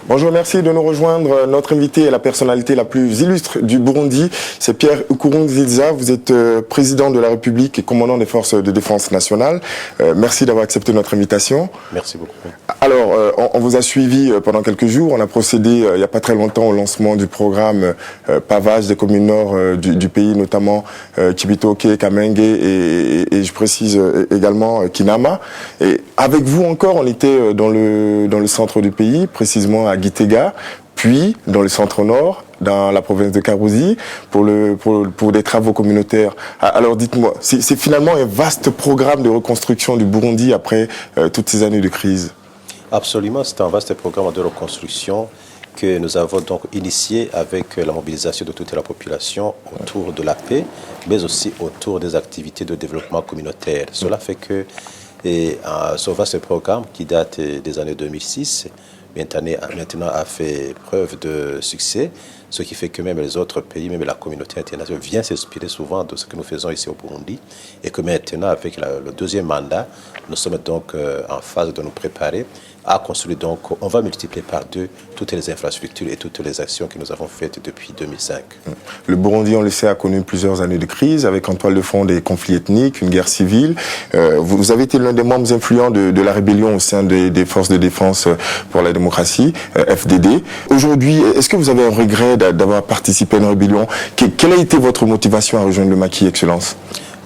Bonjour, merci de nous rejoindre. Notre invité est la personnalité la plus illustre du Burundi. C'est Pierre Nkurunziza. Vous êtes président de la République et commandant des forces de défense nationale. Merci d'avoir accepté notre invitation. Merci beaucoup. Alors, on vous a suivi pendant quelques jours. On a procédé il n'y a pas très longtemps au lancement du programme pavage des communes nord du pays, notamment Cibitoke, Kamenge et je précise également Kinama. Et avec vous encore, on était dans le centre du pays, précisément à Gitega, puis dans le centre-nord, dans la province de Karouzi, pour des travaux communautaires. Alors dites-moi, c'est finalement un vaste programme de reconstruction du Burundi après toutes ces années de crise? Absolument, c'est un vaste programme de reconstruction que nous avons donc initié avec la mobilisation de toute la population autour de la paix, mais aussi autour des activités de développement communautaire. Cela fait que ce vaste programme qui date des années 2006, maintenant a fait preuve de succès, ce qui fait que même les autres pays, même la communauté internationale vient s'inspirer souvent de ce que nous faisons ici au Burundi et que maintenant, avec le deuxième mandat, nous sommes donc en phase de nous préparer à construire. Donc, on va multiplier par 2 toutes les infrastructures et toutes les actions que nous avons faites depuis 2005. Le Burundi, on le sait, a connu plusieurs années de crise avec en toile de fond des conflits ethniques, une guerre civile. Vous avez été l'un des membres influents de la rébellion au sein des forces de défense pour la démocratie, FDD. Aujourd'hui, est-ce que vous avez un regret d'avoir participé à une rébellion? Quelle a été votre motivation à rejoindre le maquis, Excellence?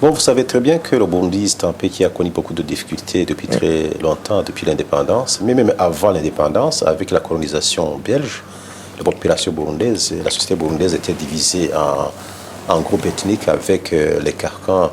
Bon, vous savez très bien que le Burundi, c'est un pays qui a connu beaucoup de difficultés depuis très longtemps, depuis l'indépendance, mais même avant l'indépendance, avec la colonisation belge, la population burundaise, la société burundaise était divisée en groupes ethniques avec les carcans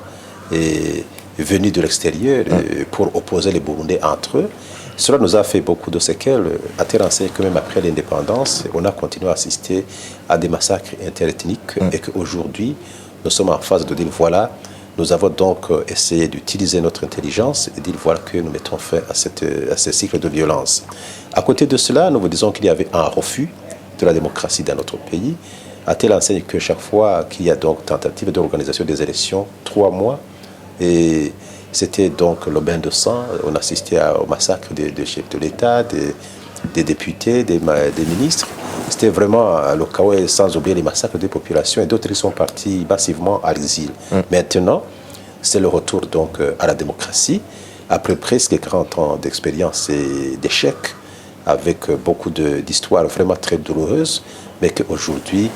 venus de l'extérieur pour opposer les Burundais entre eux. Cela nous a fait beaucoup de séquelles, à tel enseigne que même après l'indépendance, on a continué à assister à des massacres interethniques et qu'aujourd'hui, nous sommes en phase de dire voilà, nous avons donc essayé d'utiliser notre intelligence et de voir que nous mettons fin à ce cycle de violence. À côté de cela, nous vous disons qu'il y avait un refus de la démocratie dans notre pays, à telle enseigne que chaque fois qu'il y a donc tentative d'organisation des élections, 3 mois, et c'était donc le bain de sang, on assistait au massacre des chefs de l'État, des députés, des ministres. C'était vraiment le chaos, sans oublier les massacres des populations, et d'autres sont partis massivement à l'exil. Maintenant, c'est le retour donc à la démocratie, après presque 40 ans d'expérience et d'échecs, avec beaucoup d'histoires vraiment très douloureuses, mais qu'aujourd'hui,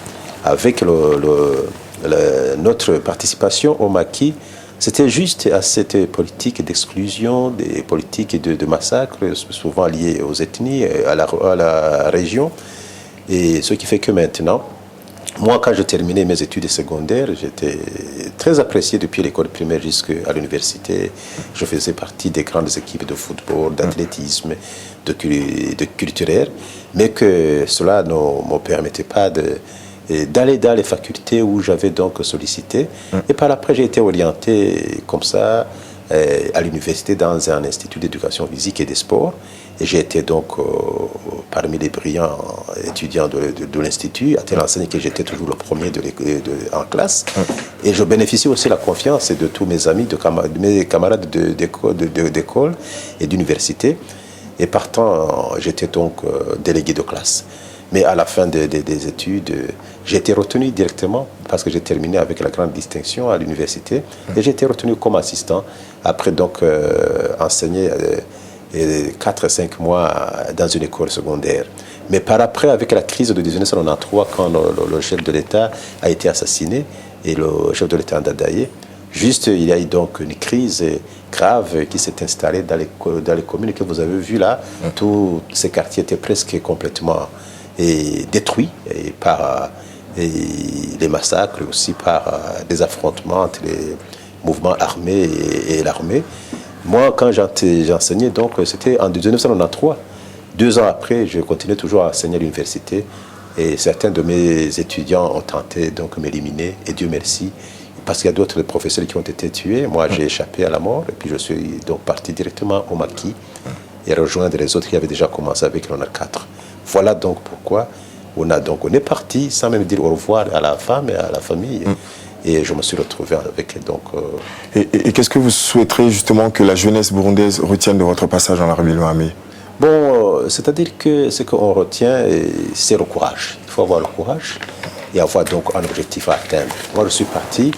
avec notre participation au maquis, c'était juste à cette politique d'exclusion, des politiques de massacre, souvent liées aux ethnies, à la région. Et ce qui fait que maintenant, moi, quand je terminais mes études secondaires, j'étais très apprécié depuis l'école primaire jusqu'à l'université. Je faisais partie des grandes équipes de football, d'athlétisme, de culturel, mais que cela ne me permettait pas d'aller dans les facultés où j'avais donc sollicité. Et par après, j'ai été orienté comme ça à l'université dans un institut d'éducation physique et des sports. Et j'ai été donc parmi les brillants étudiants de l'institut, à telle enseigne que j'étais toujours le premier en classe. Et je bénéficie aussi de la confiance de tous mes amis, de mes camarades d'école et d'université. Et partant, j'étais donc délégué de classe. Mais à la fin des études, j'ai été retenu directement parce que j'ai terminé avec la grande distinction à l'université. Et j'ai été retenu comme assistant. Après donc enseigner 4-5 mois dans une école secondaire. Mais par après, avec la crise de 1993, quand le chef de l'État a été assassiné, et le chef de l'État Ndadaye, juste il y a eu donc une crise grave qui s'est installée dans les communes que vous avez vues là. Tous ces quartiers étaient presque complètement détruits par les massacres, aussi par des affrontements entre les mouvements armés et l'armée. Moi, quand j'enseignais, donc c'était en 1993. 2 ans après, je continuais toujours à enseigner à l'université. Et certains de mes étudiants ont tenté donc de m'éliminer. Et Dieu merci, parce qu'il y a d'autres professeurs qui ont été tués. Moi, j'ai échappé à la mort. Et puis, je suis donc parti directement au maquis et rejoindre les autres qui avaient déjà commencé avec l'honneur 4. Voilà donc pourquoi on est parti sans même dire au revoir à la femme et à la famille. Et je me suis retrouvé avec donc... Et qu'est-ce que vous souhaiterez justement que la jeunesse burundaise retienne de votre passage dans la rébellion armée? Bon, c'est-à-dire que ce qu'on retient, c'est le courage. Il faut avoir le courage et avoir donc un objectif à atteindre. Moi, je suis parti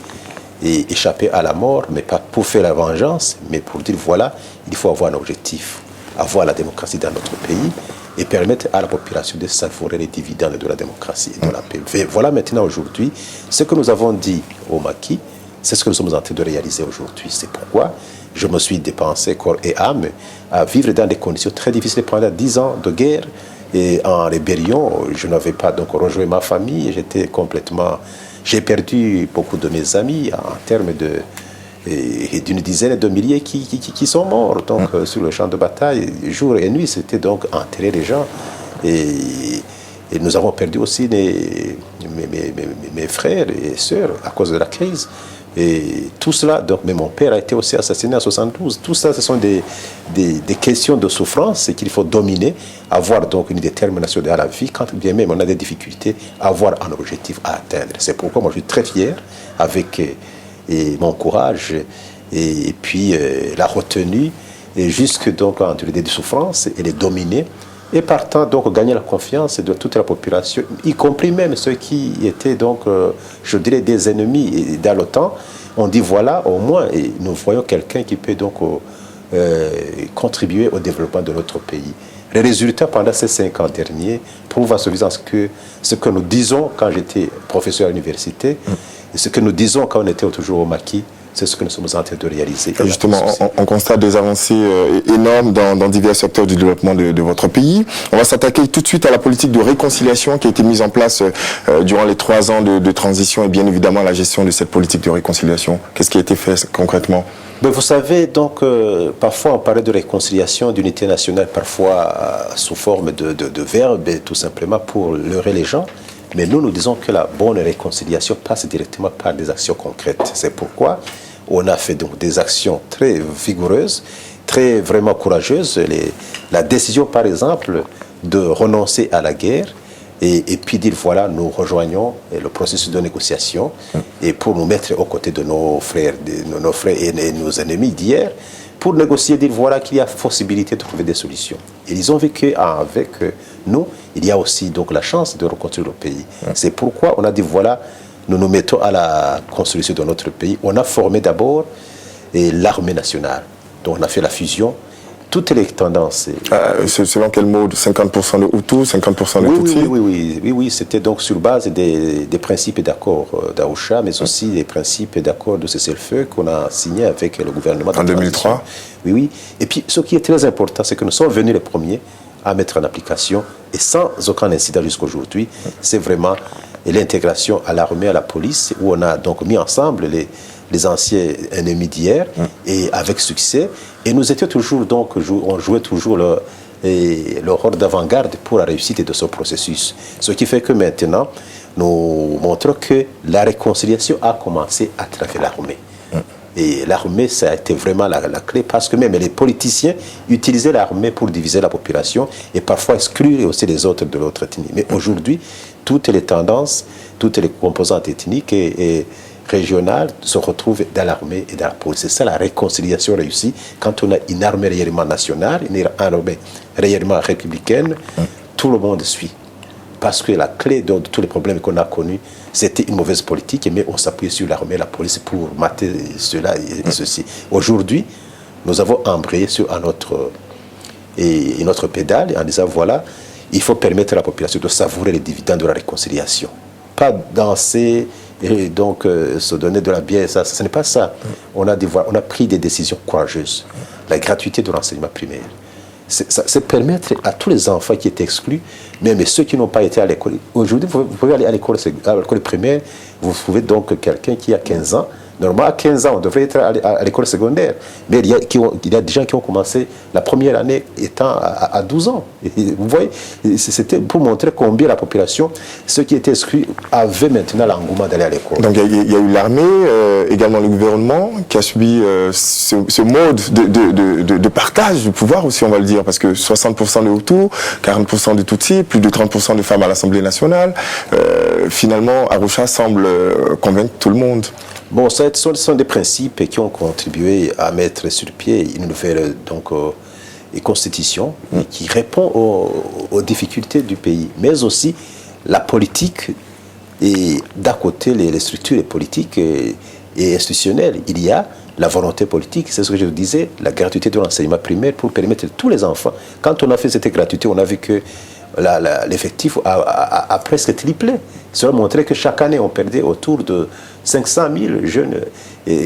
et échapper à la mort, mais pas pour faire la vengeance, mais pour dire, voilà, il faut avoir un objectif, avoir la démocratie dans notre pays et permettre à la population de savourer les dividendes de la démocratie et de la paix. Et voilà maintenant aujourd'hui, ce que nous avons dit au maquis, c'est ce que nous sommes en train de réaliser aujourd'hui. C'est pourquoi je me suis dépensé corps et âme à vivre dans des conditions très difficiles pendant 10 ans de guerre. Et en rébellion, je n'avais pas donc rejoint ma famille. J'étais complètement... J'ai perdu beaucoup de mes amis en termes d'une dizaine de milliers qui sont morts donc, sur le champ de bataille. Jour et nuit, c'était donc enterrer les gens. Et nous avons perdu aussi mes frères et sœurs à cause de la crise. Et tout cela, donc, mais mon père a été aussi assassiné en 72. Tout ça, ce sont des questions de souffrance qu'il faut dominer, avoir donc une détermination à la vie, quand bien même on a des difficultés, avoir un objectif à atteindre. C'est pourquoi moi je suis très fier avec mon courage et puis la retenue, et jusque donc entre les souffrances et les dominer. Et partant donc gagner la confiance de toute la population, y compris même ceux qui étaient donc, je dirais, des ennemis dans l'OTAN. On dit voilà, au moins, et nous voyons quelqu'un qui peut donc contribuer au développement de notre pays. Les résultats pendant ces 5 ans derniers prouvent à suffisance que ce que nous disons quand j'étais professeur à l'université, et ce que nous disons quand on était toujours au maquis, c'est ce que nous sommes en train de réaliser. Et justement, on constate des avancées énormes dans divers secteurs du développement de votre pays. On va s'attaquer tout de suite à la politique de réconciliation qui a été mise en place durant les 3 ans de transition et bien évidemment à la gestion de cette politique de réconciliation. Qu'est-ce qui a été fait concrètement ? Mais vous savez, donc, parfois on parlait de réconciliation, d'unité nationale, parfois sous forme de verbes, tout simplement pour leurrer les gens. Mais nous disons que la bonne réconciliation passe directement par des actions concrètes. C'est pourquoi on a fait donc des actions très vigoureuses, très vraiment courageuses. La décision, par exemple, de renoncer à la guerre et puis dire, voilà, nous rejoignons le processus de négociation et pour nous mettre aux côtés de nos frères et nos ennemis d'hier, pour négocier, dire voilà qu'il y a possibilité de trouver des solutions. Et ils ont vu qu'avec nous, il y a aussi donc la chance de reconstruire le pays. C'est pourquoi on a dit voilà, nous nous mettons à la construction de notre pays. On a formé d'abord l'armée nationale. Donc on a fait la fusion. Toutes les tendances. Selon quel mode? 50% de Hutus, 50% de Tutsis? Oui, c'était donc sur base des principes d'accord d'Arusha, mais aussi des principes d'accord de cessez-le-feu qu'on a signé avec le gouvernement. En 2003? Oui. Et puis, ce qui est très important, c'est que nous sommes venus les premiers à mettre en application, et sans aucun incident jusqu'à aujourd'hui, c'est vraiment l'intégration à l'armée, à la police, où on a donc mis ensemble les anciens ennemis d'hier, et avec succès. Et nous étions toujours, donc, on jouait toujours le rôle d'avant-garde pour la réussite de ce processus. Ce qui fait que maintenant, nous montrons que la réconciliation a commencé à travers l'armée. Et l'armée, ça a été vraiment la clé, parce que même les politiciens utilisaient l'armée pour diviser la population et parfois exclure aussi les autres de l'autre ethnie. Mais aujourd'hui, toutes les tendances, toutes les composantes ethniques et régionales se retrouvent dans l'armée et dans la police. C'est ça la réconciliation réussie. Quand on a une armée réellement nationale, une armée réellement républicaine, tout le monde suit. Parce que la clé de tous les problèmes qu'on a connus, c'était une mauvaise politique, mais on s'appuyait sur l'armée et la police pour mater cela et ceci. Aujourd'hui, nous avons embrayé sur notre pédale en disant, voilà, il faut permettre à la population de savourer les dividendes de la réconciliation. Pas danser et donc se donner de la bière, ça, ce n'est pas ça. On a pris des décisions courageuses. La gratuité de l'enseignement primaire. C'est permettre à tous les enfants qui étaient exclus, même ceux qui n'ont pas été à l'école. Aujourd'hui, vous pouvez aller à l'école primaire, vous trouvez donc quelqu'un qui a 15 ans. Normalement, à 15 ans, on devrait être à l'école secondaire. Mais il y a des gens qui ont commencé la première année étant à 12 ans. Et vous voyez, c'était pour montrer combien la population, ceux qui étaient exclus, avaient maintenant l'engouement d'aller à l'école. Donc il y a eu l'armée, également le gouvernement, qui a subi ce mode de partage du pouvoir aussi, on va le dire, parce que 60% de Hutus, 40% de Tutsis, plus de 30% de femmes à l'Assemblée nationale. Finalement, Arusha semble convaincre tout le monde. Bon, ce sont des principes qui ont contribué à mettre sur pied une nouvelle constitution qui répond aux difficultés du pays, mais aussi la politique et d'à côté les structures politiques et institutionnelles. Il y a la volonté politique, c'est ce que je vous disais, la gratuité de l'enseignement primaire pour permettre à tous les enfants. Quand on a fait cette gratuité, on a vu que l'effectif a presque triplé. Cela montrait que chaque année, on perdait autour de 500 000 jeunes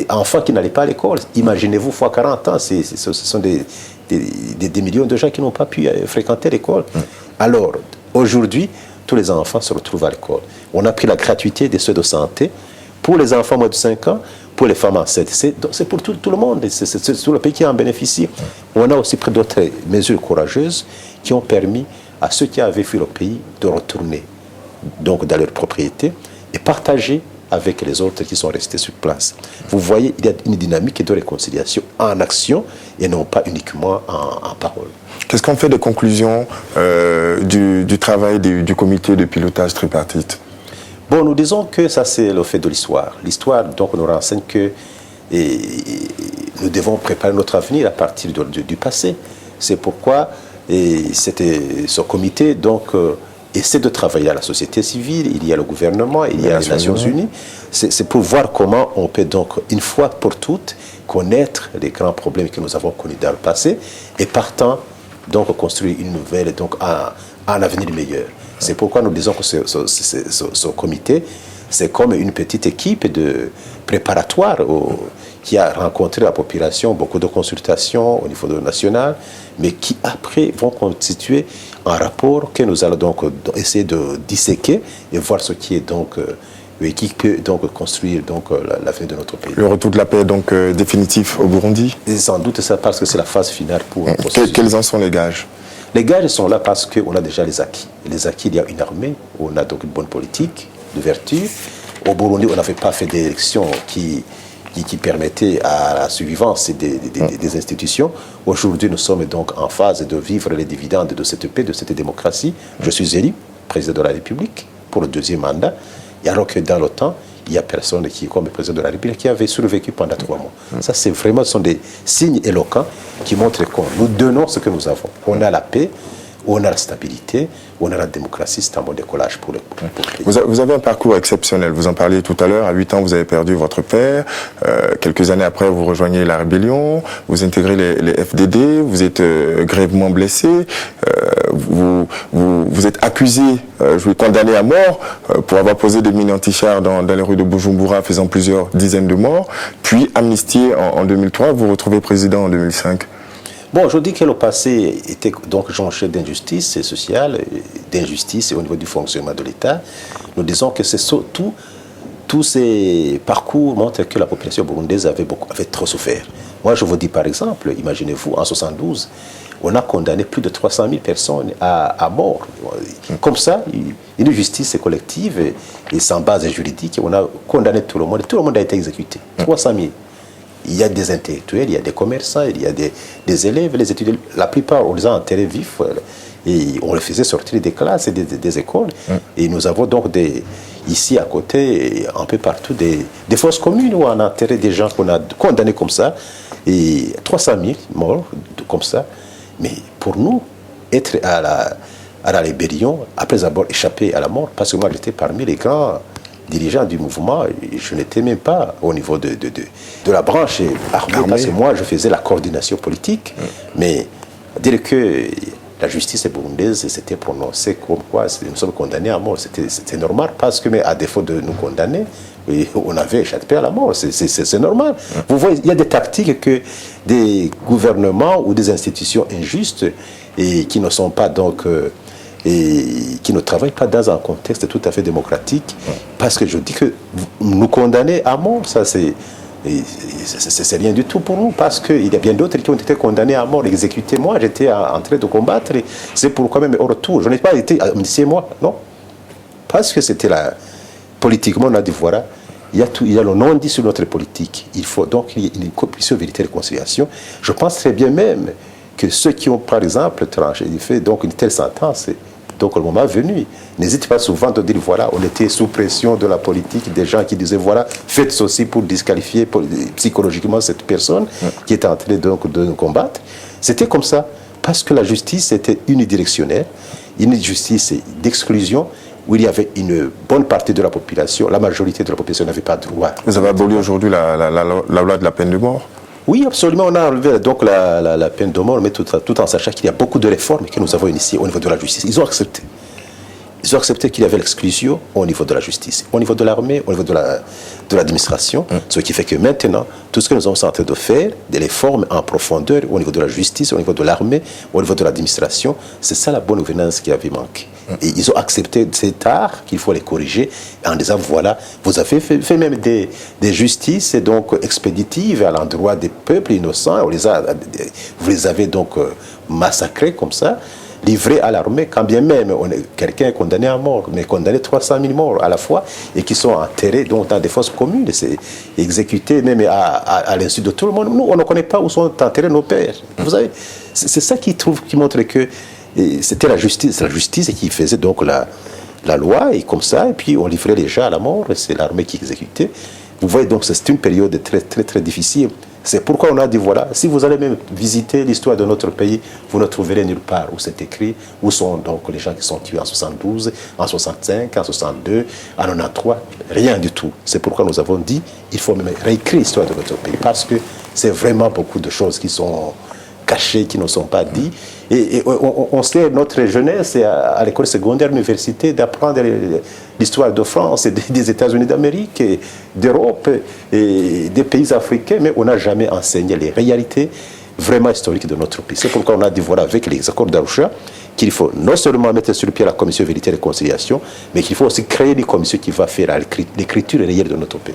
enfants qui n'allaient pas à l'école. Imaginez-vous, fois 40 ans, ce sont des millions de gens qui n'ont pas pu fréquenter l'école. Alors, aujourd'hui, tous les enfants se retrouvent à l'école. On a pris la gratuité des soins de santé pour les enfants moins de 5 ans, pour les femmes enceintes. C'est pour tout le monde, c'est tout le pays qui en bénéficie. On a aussi pris d'autres mesures courageuses qui ont permis à ceux qui avaient fui le pays de retourner donc dans leur propriété et partager avec les autres qui sont restés sur place. Vous voyez, il y a une dynamique de réconciliation en action et non pas uniquement en parole. Qu'est-ce qu'on fait des conclusions du travail du comité de pilotage tripartite? Bon, nous disons que ça, c'est le fait de l'histoire. L'histoire, donc, nous renseigne que nous devons préparer notre avenir à partir du passé. C'est pourquoi ce comité, donc, essaie de travailler à la société civile, il y a le gouvernement, il y a les Nations Unies. C'est pour voir comment on peut, donc, une fois pour toutes, connaître les grands problèmes que nous avons connus dans le passé et partant, donc, construire une nouvelle, donc, un avenir meilleur. C'est pourquoi nous disons que ce comité, c'est comme une petite équipe de préparatoire qui a rencontré la population, beaucoup de consultations au niveau national, mais qui après vont constituer un rapport que nous allons donc essayer de disséquer et voir ce qui est donc qui peut donc construire donc l'avenir de notre pays. Le retour de la paix donc définitif au Burundi? Et sans doute ça parce que c'est la phase finale pour. Quels en sont les gages? Les gages sont là parce qu'on a déjà les acquis. Les acquis, il y a une armée, on a donc une bonne politique d'ouverture. Au Burundi, on n'avait pas fait d'élections qui permettaient à la survivance des institutions. Aujourd'hui, nous sommes donc en phase de vivre les dividendes de cette paix, de cette démocratie. Je suis élu président de la République pour le 2e mandat. Et alors que dans le temps, il n'y a personne qui, comme le président de la République, qui avait survécu pendant 3 mois. Ça, c'est vraiment, ce sont des signes éloquents qui montrent que nous donnons ce que nous avons. On a la paix, on a la stabilité, on a la démocratie, c'est un bon décollage pour le pays. Vous avez un parcours exceptionnel, vous en parliez tout à l'heure, à 8 ans vous avez perdu votre père, quelques années après vous rejoignez la rébellion, vous intégrez les FDD, vous êtes grièvement blessé, vous êtes accusé, condamné à mort pour avoir posé des mines anti-chars dans les rues de Bujumbura faisant plusieurs dizaines de morts, puis amnistié en 2003, vous retrouvez président en 2005. Bon, je dis que le passé était donc jonché d'injustice sociale, d'injustice au niveau du fonctionnement de l'État. Nous disons que c'est surtout tous ces parcours montrent que la population burundaise avait trop souffert. Moi, je vous dis par exemple, imaginez-vous, en 1972, on a condamné plus de 300 000 personnes à mort. Comme ça, une justice collective et sans base juridique, on a condamné tout le monde a été exécuté. 300 000. Il y a des intellectuels, il y a des commerçants, il y a des élèves, les étudiants. La plupart, on les a enterrés vifs et on les faisait sortir des classes et des écoles. Et nous avons donc ici à côté, un peu partout, des fosses communes où on a enterré des gens qu'on a condamnés comme ça. Et 300 000 morts comme ça. Mais pour nous, être à la rébellion, après avoir échappé à la mort, parce que moi j'étais parmi les grands dirigeant du mouvement, je n'étais même pas au niveau de la branche armée, parce que moi, je faisais la coordination politique. Mais dire que la justice burundaise s'était prononcée comme quoi nous sommes condamnés à mort, c'était normal, parce que, mais à défaut de nous condamner, on avait échappé à la mort, c'est normal. Vous voyez, il y a des tactiques que des gouvernements ou des institutions injustes et qui ne sont pas donc... et qui ne travaillent pas dans un contexte tout à fait démocratique, parce que je dis que nous condamner à mort, ça c'est rien du tout pour nous, parce qu'il y a bien d'autres qui ont été condamnés à mort, exécutés. Moi, j'étais en train de combattre, c'est pourquoi même au retour, je n'ai pas été amnistié moi, non, parce que c'était là, politiquement, on a dit voilà, il y a le non-dit sur notre politique, il faut donc qu'il y ait une commission vérité et réconciliation. Je pense très bien même que ceux qui ont, par exemple, tranché, fait donc une telle sentence, donc le moment venu, n'hésite pas souvent de dire, voilà, on était sous pression de la politique, des gens qui disaient, voilà, faites ceci pour disqualifier psychologiquement cette personne qui était en train donc, de nous combattre. C'était comme ça. parce que la justice était unidirectionnelle, une justice d'exclusion, où il y avait une bonne partie de la population, la majorité de la population n'avait pas de droit. Vous avez aboli aujourd'hui la loi de la peine de mort? Oui, absolument. On a enlevé donc la peine de mort, mais tout en sachant qu'il y a beaucoup de réformes que nous avons initiées au niveau de la justice. Ils ont accepté. Ils ont accepté qu'il y avait l'exclusion au niveau de la justice, au niveau de l'armée, au niveau de l'administration, ce qui fait que maintenant, tout ce que nous sommes en train de faire, des réformes en profondeur au niveau de la justice, au niveau de l'armée, au niveau de l'administration, c'est ça la bonne gouvernance qui avait manqué. Et ils ont accepté cet art qu'il faut les corriger en disant voilà, vous avez fait même des justices donc expéditives à l'endroit des peuples innocents, vous les avez donc massacrés comme ça, livrés à l'armée, quand bien même quelqu'un est condamné à mort, mais condamné 300 000 morts à la fois, et qui sont enterrés donc, dans des fosses communes, c'est exécutés même à l'insu de tout le monde. Nous, on ne connaît pas où sont enterrés nos pères. Vous savez, c'est ça qui montre que c'était la justice qui faisait donc la loi, et comme ça, et puis on livrait les gens à la mort, c'est l'armée qui exécutait. Vous voyez, donc c'est une période très, très, très difficile. C'est pourquoi on a dit, voilà, si vous allez même visiter l'histoire de notre pays, vous ne trouverez nulle part où c'est écrit, où sont donc les gens qui sont tués en 72, en 65, en 62, en 93, rien du tout. C'est pourquoi nous avons dit, il faut même réécrire l'histoire de notre pays, parce que c'est vraiment beaucoup de choses qui sont cachées, qui ne sont pas dites. Et on sait, notre jeunesse, à l'école secondaire, l'université, d'apprendre l'histoire de France, et des États-Unis d'Amérique, d'Europe, et des pays africains, mais on n'a jamais enseigné les réalités vraiment historiques de notre pays. C'est pourquoi on a dit, voilà, avec les accords d'Arusha, qu'il faut non seulement mettre sur le pied la commission vérité et réconciliation, mais qu'il faut aussi créer une commission qui va faire l'écriture réelle de notre pays.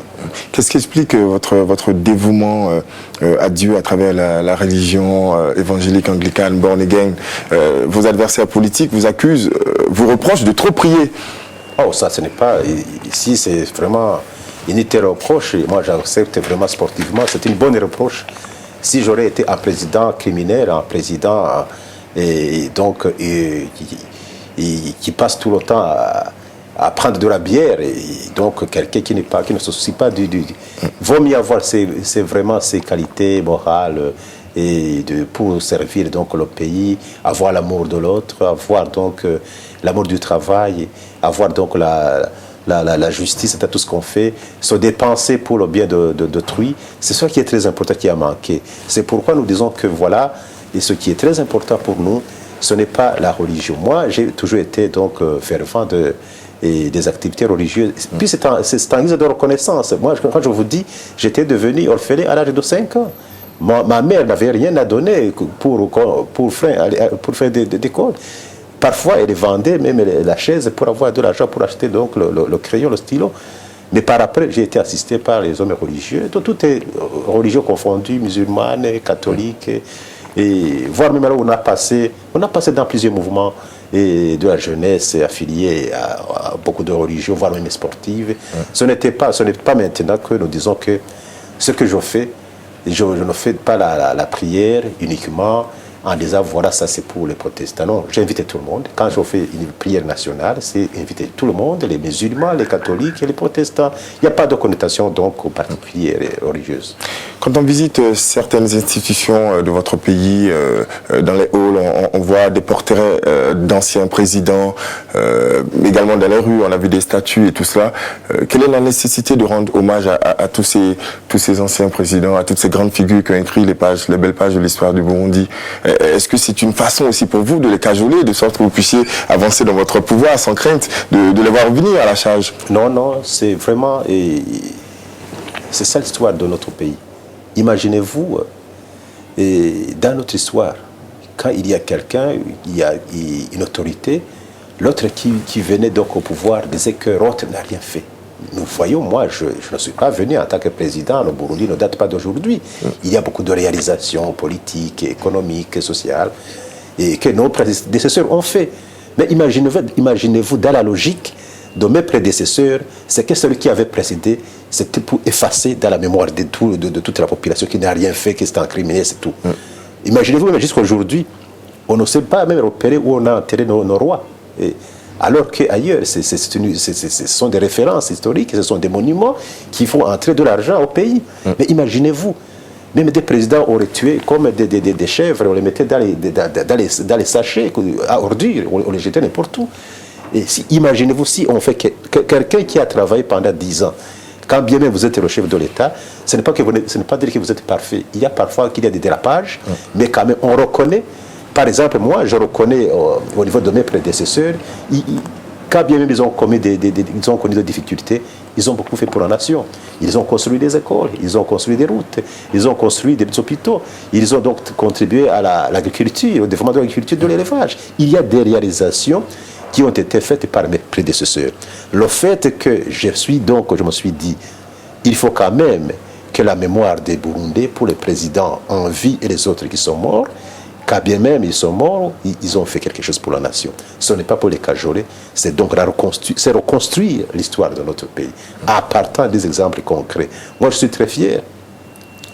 Qu'est-ce qui explique votre dévouement à Dieu à travers la religion évangélique anglicane, born again? Vos adversaires politiques vous accusent, vous reprochent de trop prier. Oh, ça, ce n'est pas... Ici, c'est vraiment une reproche. Et moi, j'accepte vraiment sportivement. C'est une bonne reproche. Si j'aurais été un président criminel, un président... et donc qui passe tout le temps à prendre de la bière, et donc quelqu'un qui ne se soucie pas du vaut mieux avoir c'est vraiment ses qualités morales et pour servir donc le pays, avoir l'amour de l'autre, avoir donc l'amour du travail, avoir donc la justice, c'est tout ce qu'on fait, se dépenser pour le bien d'autrui. C'est ça qui est très important, qui a manqué. C'est pourquoi nous disons que voilà. Et ce qui est très important pour nous, ce n'est pas la religion. Moi, j'ai toujours été donc fervent des activités religieuses. Puis c'est un guise de reconnaissance. Moi, quand je vous dis, j'étais devenu orphelin à l'âge de 5 ans. Ma mère n'avait rien à donner pour faire des codes. Parfois, elle vendait même la chaise pour avoir de l'argent pour acheter donc le crayon, le stylo. Mais par après, j'ai été assisté par les hommes religieux. Donc, tout est religieux confondu, musulmans, catholiques. Et voire même là où on a passé dans plusieurs mouvements et de la jeunesse affiliée à beaucoup de religions, voire même sportives. Ce n'est pas maintenant que nous disons que ce que je fais, je ne fais pas la prière uniquement en disant voilà, ça c'est pour les protestants. Non, j'ai invité tout le monde. Quand je fais une prière nationale, c'est inviter tout le monde, les musulmans, les catholiques et les protestants. Il n'y a pas de connotation donc particulière et religieuse. Quand on visite certaines institutions de votre pays, dans les halls, on voit des portraits d'anciens présidents, également dans les rues, on a vu des statues et tout cela. Quelle est la nécessité de rendre hommage à tous ces anciens présidents, à toutes ces grandes figures qui ont écrit les belles pages de l'histoire du Burundi? Est-ce que c'est une façon aussi pour vous de les cajoler, de sorte que vous puissiez avancer dans votre pouvoir sans crainte de les voir venir à la charge? Non, c'est vraiment... c'est ça l'histoire de notre pays. Imaginez-vous, dans notre histoire, quand il y a quelqu'un, il y a une autorité, l'autre qui venait donc au pouvoir disait que l'autre n'a rien fait. Nous voyons, moi, je ne suis pas venu en tant que président, le Burundi ne date pas d'aujourd'hui. Il y a beaucoup de réalisations politiques, économiques, sociales, et que nos prédécesseurs ont fait. Mais imaginez-vous dans la logique de mes prédécesseurs, c'est que celui qui avait précédé, c'était pour effacer dans la mémoire de toute la population qui n'a rien fait, qui s'est incriminé, c'est tout. Imaginez-vous, même jusqu'à aujourd'hui, on ne sait pas même repérer où on a enterré nos rois. Alors qu'ailleurs, ce sont des références historiques, ce sont des monuments qui font entrer de l'argent au pays. Mais imaginez-vous, Même des présidents auraient tué comme des chèvres, on les mettait dans les sachets à ordures, on les jetait n'importe où. Et imaginez-vous si on fait quelqu'un qui a travaillé pendant 10 ans, quand bien même vous êtes le chef de l'État, ce n'est pas dire que vous êtes parfait. Il y a parfois qu'il y a des dérapages, mais quand même on reconnaît. Par exemple, moi, je reconnais au niveau de mes prédécesseurs, quand bien même ils ont connu des difficultés, ils ont beaucoup fait pour la nation. Ils ont construit des écoles, ils ont construit des routes, ils ont construit des hôpitaux. Ils ont donc contribué à l'agriculture, au développement de l'agriculture, de l'élevage. Il y a des réalisations qui ont été faites par mes prédécesseurs. Le fait que je me suis dit, il faut quand même que la mémoire des Burundais pour les présidents en vie et les autres qui sont morts, quand bien même ils sont morts, ils ont fait quelque chose pour la nation. Ce n'est pas pour les cajoler, c'est donc reconstruire l'histoire de notre pays, à partir des exemples concrets. Moi, je suis très fier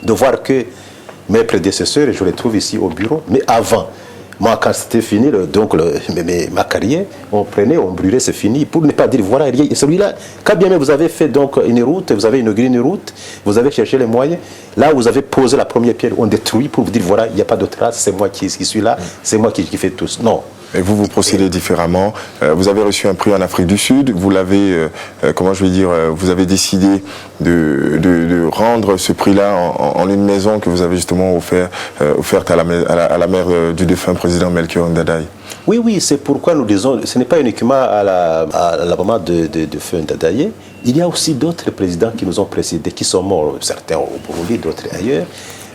de voir que mes prédécesseurs, je les trouve ici au bureau, mais avant, moi, quand c'était fini, ma carrière, on brûlait, c'est fini, pour ne pas dire, voilà, celui-là, quand bien même vous avez fait donc une route, vous avez inauguré une route, vous avez cherché les moyens, là vous avez posé la première pierre, on détruit pour vous dire, voilà, il n'y a pas de trace, c'est moi qui suis là, c'est moi qui fais tout. Non. Et vous procédez différemment. Vous avez reçu un prix en Afrique du Sud. Vous l'avez, vous avez décidé de rendre ce prix-là en une maison que vous avez justement offerte à la mère du défunt président Melchior Ndadaye. Oui, c'est pourquoi nous disons, ce n'est pas uniquement à la maman de feu Ndadaye. Il y a aussi d'autres présidents qui nous ont précédés, qui sont morts, certains au Burundi, d'autres ailleurs.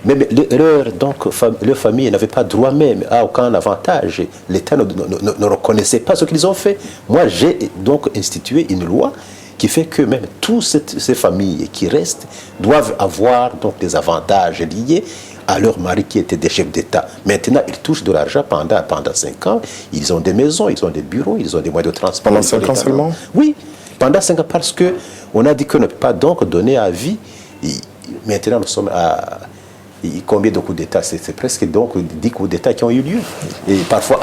Mais leur famille n'avait pas droit même à aucun avantage. L'État ne reconnaissait pas ce qu'ils ont fait. Moi, j'ai donc institué une loi qui fait que même toutes ces familles qui restent doivent avoir donc des avantages liés à leur mari qui était des chefs d'État. Maintenant, ils touchent de l'argent pendant 5 ans. Ils ont des maisons, ils ont des bureaux, ils ont des moyens de transport. Pendant 5 ans seulement? Oui, pendant 5 ans, parce qu'on a dit qu'on ne peut pas donc donner à vie. Maintenant, nous sommes à... Combien de coups d'État? C'est presque donc 10 coups d'État qui ont eu lieu. Et parfois,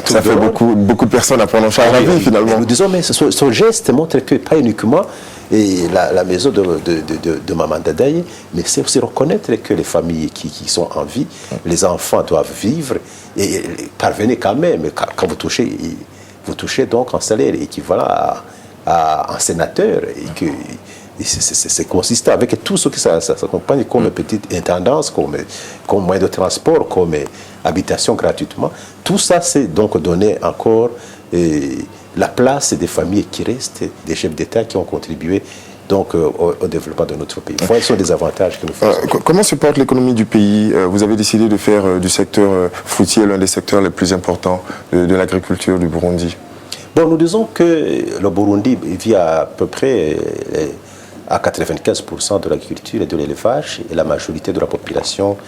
ça fait beaucoup de personnes à prendre en charge la vie, finalement. Nous disons, mais ce geste montre que pas uniquement la maison de Maman Ndadaye, mais c'est aussi reconnaître que les familles qui sont en vie, les enfants doivent vivre et parvenir quand même. Quand vous touchez donc un salaire équivalent à un sénateur et que c'est consistant avec tout ce que ça accompagne comme petite intendance, comme moyen de transport, comme habitation gratuitement. Tout ça, c'est donc donner encore la place des familles qui restent, des chefs d'État qui ont contribué donc au développement de notre pays. Ce sont des avantages que nous faisons. Comment se porte l'économie du pays? Vous avez décidé de faire du secteur fruitier l'un des secteurs les plus importants de l'agriculture du Burundi. Bon, nous disons que le Burundi vit à peu près à 95% de l'agriculture et de l'élevage, et la majorité de la population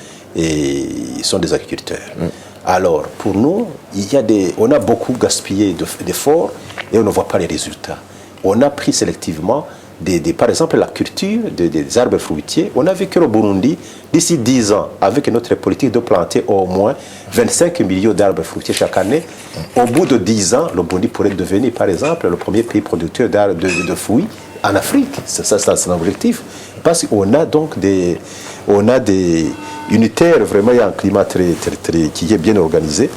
sont des agriculteurs. Alors, pour nous, on a beaucoup gaspillé d'efforts et on ne voit pas les résultats. On a pris sélectivement, par exemple, la culture des arbres fruitiers. On a vu que le Burundi, d'ici 10 ans, avec notre politique de planter au moins 25 millions d'arbres fruitiers chaque année, au bout de 10 ans, le Burundi pourrait devenir, par exemple, le premier pays producteur de fruits en Afrique. C'est l'objectif. Parce qu'on a donc une terre vraiment un climat qui est bien organisé,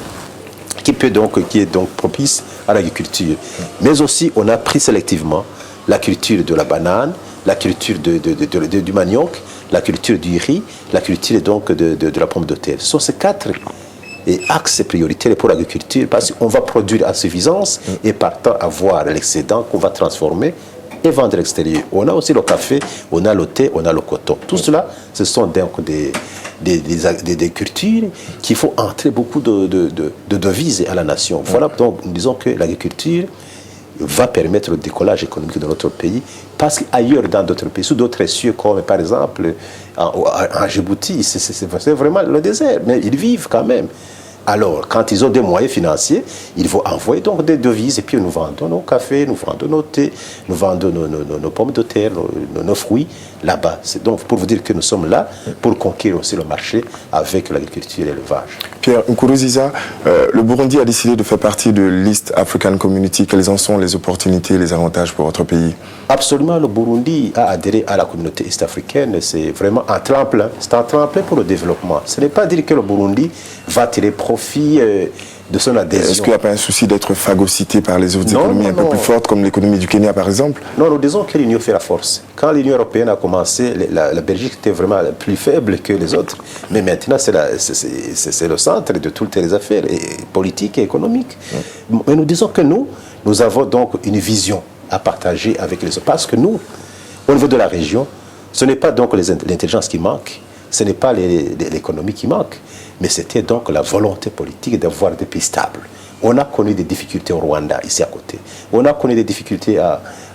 qui est donc propice à l'agriculture. Mais aussi, on a pris sélectivement la culture de la banane, la culture du manioc, la culture du riz, la culture donc de la pomme de terre. Ce sont ces 4 axes prioritaires pour l'agriculture parce qu'on va produire en suffisance et partant avoir l'excédent qu'on va transformer et vendre à l'extérieur. On a aussi le café, on a le thé, on a le coton. Tout cela, ce sont donc des cultures qui font entrer beaucoup de devises à la nation. Voilà, donc nous disons que l'agriculture va permettre le décollage économique de notre pays parce qu'ailleurs dans d'autres pays, sous d'autres cieux comme par exemple en Djibouti, c'est vraiment le désert, mais ils vivent quand même. Alors, quand ils ont des moyens financiers, ils vont envoyer donc des devises et puis nous vendons nos cafés, nous vendons nos thés, nous vendons nos pommes de terre, nos fruits là-bas. C'est donc pour vous dire que nous sommes là pour conquérir aussi le marché avec l'agriculture et l'élevage. Pierre Nkuruziza, le Burundi a décidé de faire partie de l'East African Community. Quelles en sont les opportunités et les avantages pour votre pays? Absolument, le Burundi a adhéré à la communauté est-africaine. C'est vraiment un tremplin. C'est un tremplin pour le développement. Ce n'est pas dire que le Burundi va tirer profit de son adhésion. Est-ce qu'il n'y a pas un souci d'être phagocyté par les autres économies un peu plus fortes, comme l'économie du Kenya par exemple? Non, nous disons que l'Union fait la force. Quand l'Union européenne a commencé, la Belgique était vraiment plus faible que les autres. Mais maintenant, c'est le centre de toutes les affaires politiques et économiques. Mais nous disons que nous avons donc une vision à partager avec les autres. Parce que nous, au niveau de la région, ce n'est pas donc l'intelligence qui manque, ce n'est pas l'économie qui manque, mais c'était donc la volonté politique d'avoir des pays stables. On a connu des difficultés au Rwanda, ici à côté. On a connu des difficultés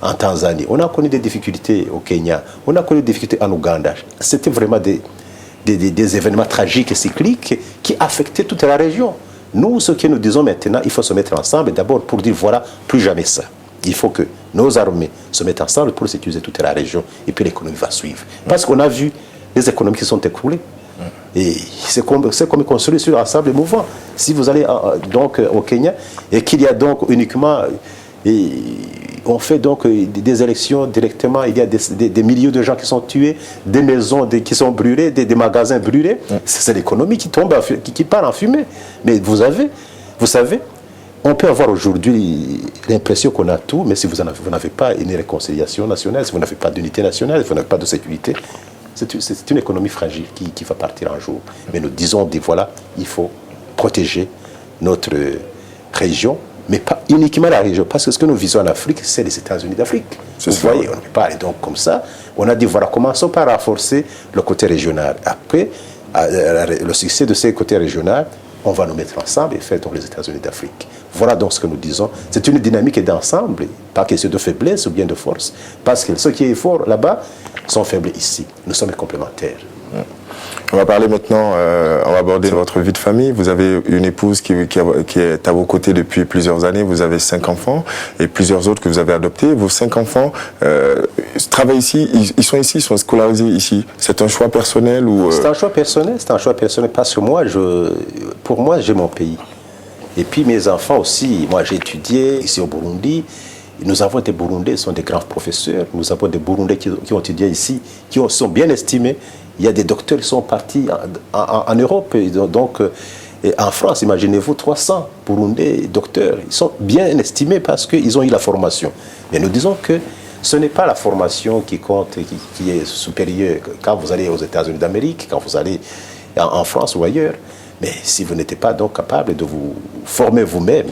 en Tanzanie. On a connu des difficultés au Kenya. On a connu des difficultés en Ouganda. C'était vraiment des événements tragiques et cycliques qui affectaient toute la région. Nous, ce que nous disons maintenant, il faut se mettre ensemble d'abord pour dire voilà, plus jamais ça. Il faut que nos armées se mettent ensemble pour sécuriser toute la région et puis l'économie va suivre. Parce qu'on a vu les économies qui sont écroulées. Et c'est comme construire sur un sable mouvant. Si vous allez donc au Kenya et qu'il y a donc uniquement, on fait donc des élections directement, il y a des milliers de gens qui sont tués, des maisons qui sont brûlées, des magasins brûlés. C'est l'économie qui tombe, qui part en fumée. Mais vous savez, on peut avoir aujourd'hui l'impression qu'on a tout, mais si vous n'avez pas une réconciliation nationale, si vous n'avez pas d'unité nationale, si vous n'avez pas de sécurité, c'est une économie fragile qui va partir un jour. Mais nous disons, voilà, il faut protéger notre région, mais pas uniquement la région. Parce que ce que nous visons en Afrique, c'est les États-Unis d'Afrique. Vous voyez, on ne peut pas aller donc comme ça. On a dit, voilà, commençons par renforcer le côté régional. Après, le succès de ces côtés régionaux, on va nous mettre ensemble et faire donc les États-Unis d'Afrique. Voilà donc ce que nous disons. C'est une dynamique d'ensemble, pas question de faiblesse ou bien de force. Parce que ce qui est fort là-bas sont faibles ici. Nous sommes complémentaires. On va parler maintenant, on va aborder votre vie de famille. Vous avez une épouse qui est à vos côtés depuis plusieurs années. Vous avez 5 enfants et plusieurs autres que vous avez adoptés. Vos 5 enfants travaillent ici, ils sont ici, ils sont scolarisés ici. C'est un choix personnel ou C'est un choix personnel, parce que pour moi, j'ai mon pays. Et puis mes enfants aussi, moi j'ai étudié ici au Burundi. Nous avons des Burundais, ils sont des grands professeurs. Nous avons des Burundais qui ont étudié ici, qui sont bien estimés. Il y a des docteurs qui sont partis en Europe. Donc, en France, imaginez-vous, 300 Burundais docteurs. Ils sont bien estimés parce qu'ils ont eu la formation. Mais nous disons que ce n'est pas la formation qui compte, qui est supérieure quand vous allez aux États-Unis d'Amérique, quand vous allez en France ou ailleurs. Mais si vous n'êtes pas donc capable de vous former vous-même,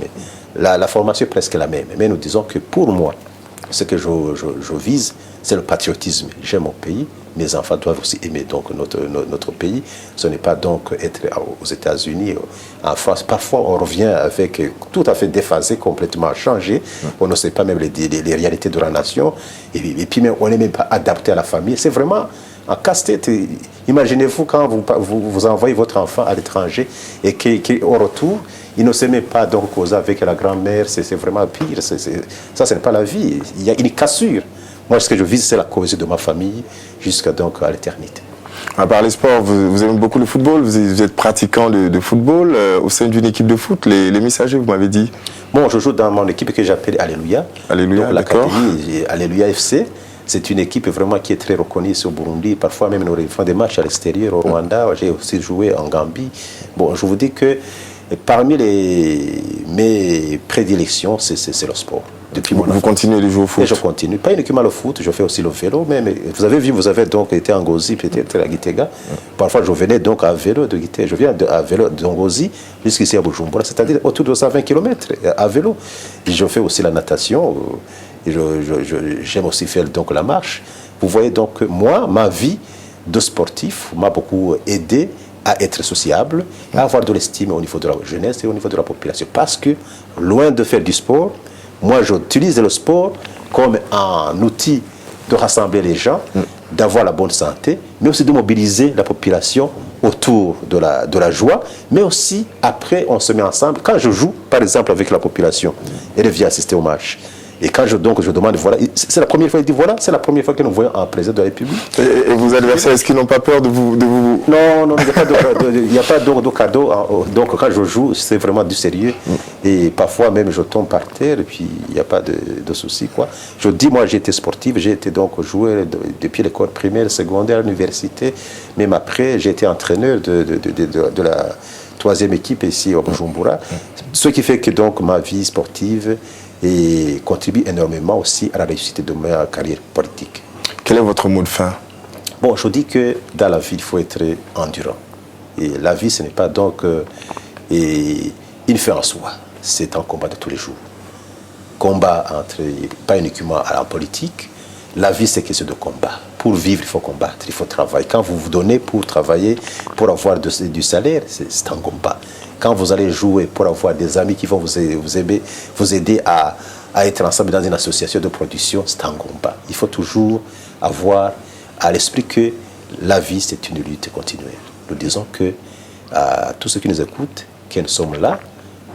la formation est presque la même. Mais nous disons que pour moi, ce que je vise, c'est le patriotisme. J'aime mon pays. Mes enfants doivent aussi aimer donc notre pays. Ce n'est pas donc être aux États-Unis, en France. Parfois, on revient avec tout à fait déphasé, complètement changé. On ne sait pas même les réalités de la nation. Et puis, même, on n'est même pas adapté à la famille. C'est vraiment un casse-tête. Imaginez-vous quand vous envoyez votre enfant à l'étranger et qu'au retour, il ne se met pas donc causer avec la grand-mère. C'est vraiment pire. Ça, ce n'est pas la vie. Il y a une cassure. Moi, ce que je vise, c'est la cohésion de ma famille jusqu'à donc à l'éternité. On va parler sport. Vous aimez beaucoup le football. Vous êtes pratiquant de football au sein d'une équipe de foot. Les Messagers, vous m'avez dit. Bon, je joue dans mon équipe que j'appelle Alléluia. Alléluia, d'accord. L'Académie Alléluia FC. C'est une équipe vraiment qui est très reconnue au Burundi. Parfois même, nous faisons des matchs à l'extérieur, au Rwanda. J'ai aussi joué en Gambie. Bon, je vous dis que parmi mes prédilections, c'est le sport. Depuis vous continuez de jouer au foot? Et je continue. Pas uniquement le foot, je fais aussi le vélo. Mais vous avez vu, vous avez donc été en Ngozi, peut-être à Gitega. Parfois, je venais donc à vélo de Gitega. Je viens à vélo de Ngozi jusqu'ici à Bujumbura, c'est-à-dire autour de 120 km à vélo. Et je fais aussi la natation. Et j'aime aussi faire donc la marche. Vous voyez donc, moi, ma vie de sportif m'a beaucoup aidé à être sociable, à avoir de l'estime au niveau de la jeunesse et au niveau de la population. Parce que, loin de faire du sport, moi, j'utilise le sport comme un outil de rassembler les gens, d'avoir la bonne santé, mais aussi de mobiliser la population autour de la joie, mais aussi après on se met ensemble. Quand je joue, par exemple, avec la population, elle vient assister au match. Et quand je demande, voilà, c'est la première fois, il dit, voilà, c'est la première fois que nous voyons un président de la République. Et vos adversaires, est-ce qu'ils n'ont pas peur de vous... Non, il n'y a pas de cadeau. Donc quand je joue, c'est vraiment du sérieux. Et parfois même, je tombe par terre, et puis il n'y a pas de souci, quoi. Je dis, moi, j'ai été sportif, j'ai été donc joueur depuis l'école primaire, secondaire, l'université. Même après, j'ai été entraîneur de la 3e équipe ici au Bujumbura. Ce qui fait que donc ma vie sportive contribue énormément aussi à la réussite de ma carrière politique. Quel est votre mot de fin? Bon, je dis que dans la vie, il faut être endurant. Et la vie, ce n'est pas donc une fin en soi. C'est un combat de tous les jours. Combat pas uniquement à la politique. La vie, c'est question de combat. Pour vivre, il faut combattre, il faut travailler. Quand vous vous donnez pour travailler, pour avoir du salaire, c'est un combat. Quand vous allez jouer pour avoir des amis qui vont vous aider à être ensemble dans une association de production, c'est un combat. Il faut toujours avoir à l'esprit que la vie, c'est une lutte continuelle. Nous disons que à tous ceux qui nous écoutent, que nous sommes là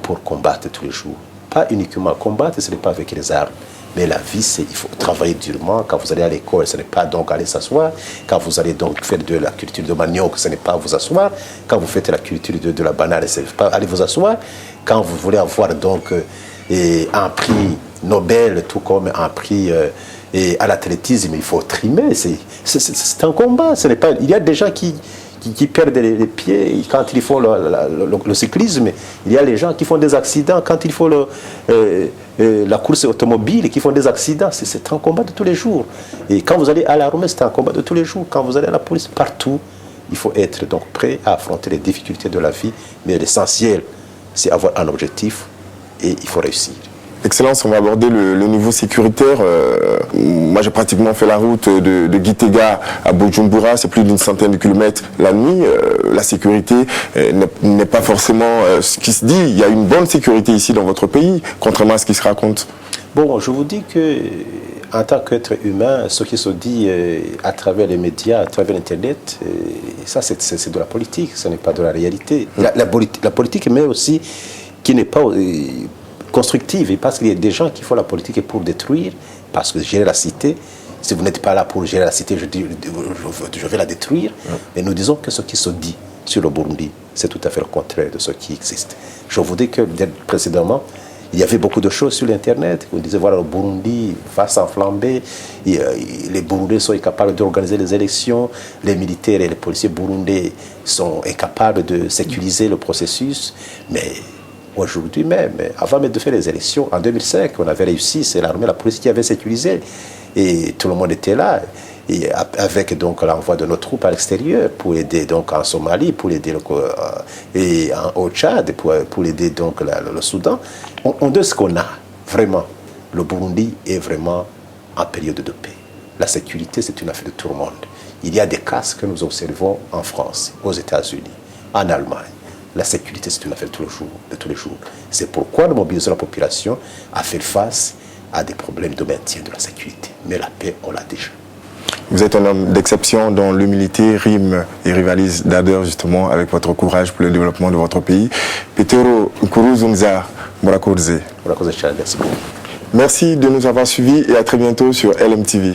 pour combattre tous les jours. Pas uniquement combattre, ce n'est pas avec les armes. Mais la vie, il faut travailler durement. Quand vous allez à l'école, ce n'est pas donc aller s'asseoir. Quand vous allez donc faire de la culture de manioc, ce n'est pas vous asseoir. Quand vous faites la culture de la banane, ce n'est pas aller vous asseoir. Quand vous voulez avoir donc un prix Nobel, tout comme un prix à l'athlétisme, il faut trimer. C'est un combat. Ce n'est pas, il y a des gens qui perdent les pieds quand ils font le cyclisme. Il y a les gens qui font des accidents quand ils font la course automobile, qui font des accidents. C'est un combat de tous les jours. Et quand vous allez à l'armée, c'est un combat de tous les jours. Quand vous allez à la police, partout, il faut être donc prêt à affronter les difficultés de la vie. Mais l'essentiel, c'est avoir un objectif et il faut réussir. Excellence, on va aborder le niveau sécuritaire. Moi, j'ai pratiquement fait la route de Gitega à Bujumbura, c'est plus d'une centaine de kilomètres la nuit. La sécurité n'est pas forcément ce qui se dit. Il y a une bonne sécurité ici dans votre pays, contrairement à ce qui se raconte. Bon, je vous dis que en tant qu'être humain, ce qui se dit à travers les médias, à travers Internet, ça c'est de la politique, ce n'est pas de la réalité. La politique, mais aussi qui n'est pas constructive, et parce qu'il y a des gens qui font la politique pour détruire, parce que gérer la cité, si vous n'êtes pas là pour gérer la cité, je vais la détruire. Mais nous disons que ce qui se dit sur le Burundi, c'est tout à fait le contraire de ce qui existe. Je vous dis que précédemment, il y avait beaucoup de choses sur l'Internet. On disait, voilà, le Burundi va s'enflamber, les Burundais sont incapables d'organiser les élections, les militaires et les policiers burundais sont incapables de sécuriser le processus, mais aujourd'hui même, avant même de faire les élections, en 2005, on avait réussi, c'est l'armée et la police qui avaient sécurisé, et tout le monde était là, et avec donc l'envoi de nos troupes à l'extérieur pour aider donc en Somalie, pour aider et au Tchad, pour aider donc le Soudan. On dit ce qu'on a, vraiment. Le Burundi est vraiment en période de paix. La sécurité, c'est une affaire de tout le monde. Il y a des cas que nous observons en France, aux États-Unis, en Allemagne. La sécurité, c'est une affaire de tous les jours. C'est pourquoi nous mobilisons la population à faire face à des problèmes de maintien de la sécurité. Mais la paix, on l'a déjà. Vous êtes un homme d'exception dont l'humilité rime et rivalise d'ardeur justement avec votre courage pour le développement de votre pays. Petero Nkurunziza, murakoze. Murakoze cyane, merci beaucoup. Merci de nous avoir suivis et à très bientôt sur LMTV.